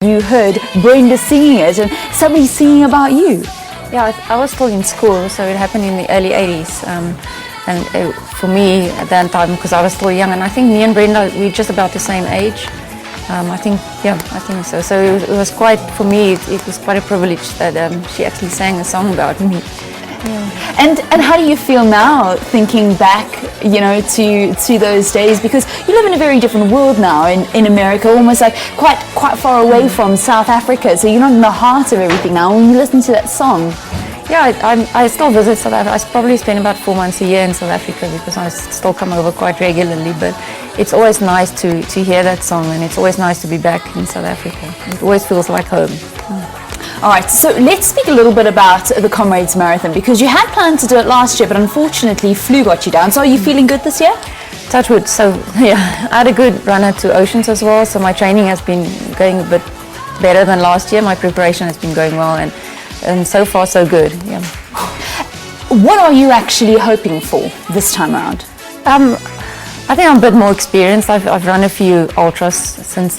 You heard Brenda singing it and somebody singing about you. Yeah, I was still in school, so it happened in the early 80s. For me at that time, because I was still young, and I think me and Brenda, we're just about the same age. I think so. So it was quite, for me, it was quite a privilege that she actually sang a song about me. Yeah. And how do you feel now, thinking back, to those days? Because you live in a very different world now in America, almost like quite far away from South Africa. So you're not in the heart of everything now. When you listen to that song. Yeah, I still visit South Africa. I probably spend about 4 months a year in South Africa because I still come over quite regularly. But it's always nice to hear that song, and it's always nice to be back in South Africa. It always feels like home. All right, so let's speak a little bit about the Comrades Marathon, because you had planned to do it last year, but unfortunately flu got you down. So are you feeling good this year? Touch wood. So yeah, I had a good run at 2 Oceans as well. So my training has been going a bit better than last year. My preparation has been going well, and so far so good. Yeah. What are you actually hoping for this time around? I think I'm a bit more experienced. I've run a few ultras since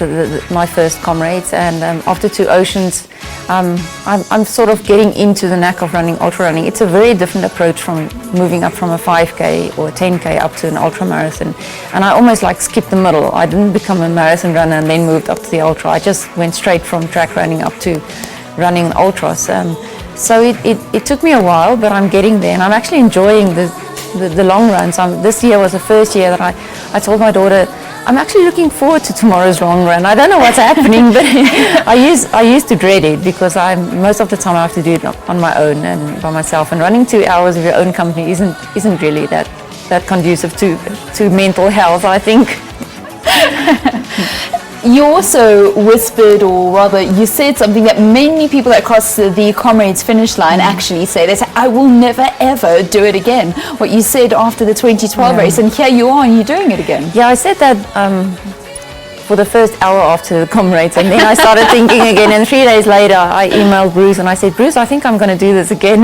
my first Comrades, and after 2 Oceans, I'm sort of getting into the knack of running ultra running. It's a very different approach from moving up from a 5K or a 10K up to an ultra marathon, and I almost like skipped the middle. I didn't become a marathon runner and then moved up to the ultra. I just went straight from track running up to running ultras. So it took me a while, but I'm getting there, and I'm actually enjoying the long runs. This year was the first year that I told my daughter, I'm actually looking forward to tomorrow's long run. I don't know what's happening, but I used to dread it because most of the time I have to do it on my own and by myself. And running 2 hours of your own company isn't really that conducive to mental health, I think. You also whispered, or rather you said something that many people that cross the Comrades finish line actually say. They say, I will never ever do it again. What you said after the 2012 race, and here you are and you're doing it again. Yeah, I said that for the first hour after the Comrades, and then I started thinking again, and 3 days later I emailed Bruce and I said, Bruce, I think I'm going to do this again.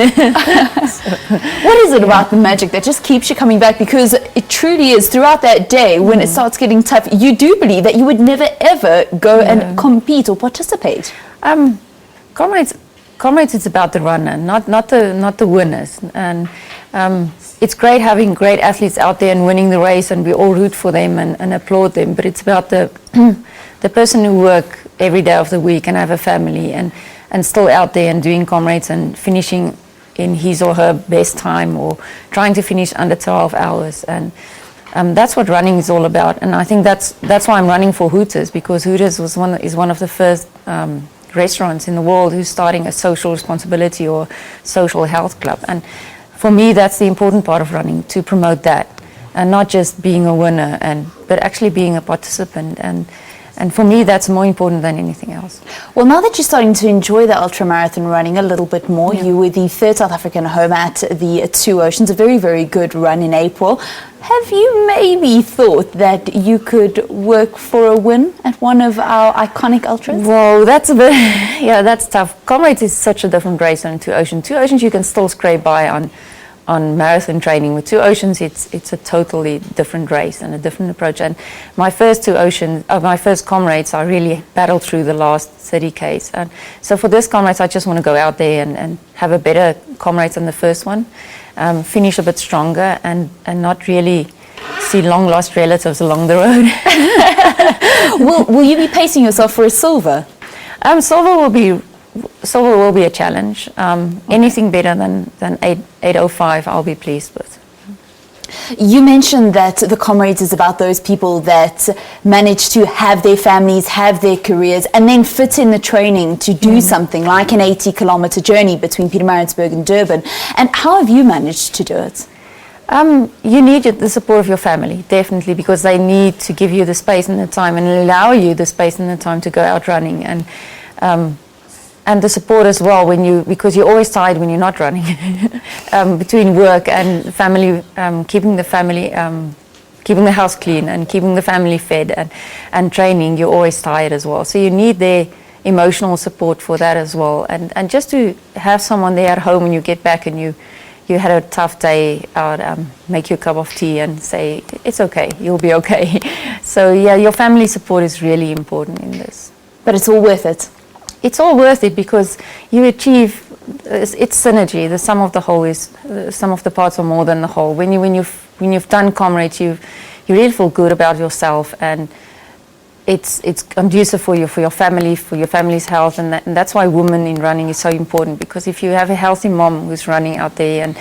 What is it about the magic that just keeps you coming back? Because it truly is, throughout that day when it starts getting tough, you do believe that you would never ever go and compete or participate. Comrades, it's about the runner, not the winners. And it's great having great athletes out there and winning the race, and we all root for them and applaud them. But it's about the person who work every day of the week and have a family and still out there and doing Comrades and finishing in his or her best time, or trying to finish under 12 hours. And that's what running is all about. And I think that's why I'm running for Hooters, because Hooters is one of the first restaurants in the world who's starting a social responsibility or social health club. And for me, that's the important part of running, to promote that, and not just being a winner, but actually being a participant. And for me, that's more important than anything else. Well, now that you're starting to enjoy the ultramarathon running a little bit more, you were the 3rd South African home at the 2 Oceans, a very, very good run in April. Have you maybe thought that you could work for a win at one of our iconic ultras? Well, that's a bit, that's tough. Comrades is such a different race than 2 Oceans. 2 Oceans you can still scrape by on marathon training. With 2 Oceans, it's a totally different race and a different approach. And my first 2 Oceans, my first Comrades, I really battled through the last 30Ks. And so for this Comrades, I just want to go out there and have a better Comrades than the first one, finish a bit stronger, and not really see long lost relatives along the road. Will you be pacing yourself for a silver? Silver will be a challenge. Anything better than 8:05, I'll be pleased with. You mentioned that the Comrades is about those people that manage to have their families, have their careers, and then fit in the training to do something like an 80-kilometer journey between Pietermaritzburg and Durban. And how have you managed to do it? You need the support of your family, definitely, because they need to give you the space and the time and allow you the space and the time to go out running. And the support as well, because you're always tired when you're not running. Between work and family, keeping the house clean and keeping the family fed and training, you're always tired as well. So you need their emotional support for that as well. And just to have someone there at home when you get back and you had a tough day out, make you a cup of tea and say, it's okay, you'll be okay. So yeah, your family support is really important in this. But it's all worth it. It's all worth it because you achieve, it's synergy. The sum of the whole is, the sum of the parts are more than the whole. When you've done Comrades, you really feel good about yourself, and it's conducive for your family, for your family's health, and that's why women in running is so important, because if you have a healthy mom who's running out there, and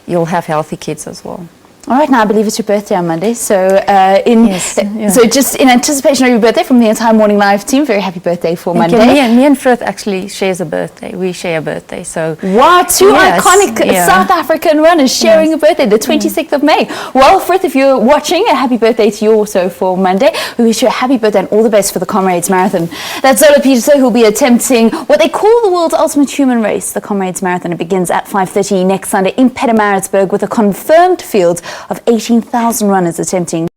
you'll have healthy kids as well. All right, now I believe it's your birthday on Monday, so Yes. so just in anticipation of your birthday from the entire Morning Live team, very happy birthday for Thank Monday. you. Me and Frith actually shares a birthday. We share a birthday, so Wow, two Yes, iconic yeah. South African runners sharing a birthday, the 26th of May. Well, Frith, if you're watching, a happy birthday to you also for Monday. We wish you a happy birthday and all the best for the Comrades Marathon. That's Zola Pieterse, who'll be attempting what they call the world's ultimate human race, the Comrades Marathon. It begins at 5:30 next Sunday in Pietermaritzburg with a confirmed field of 18,000 runners attempting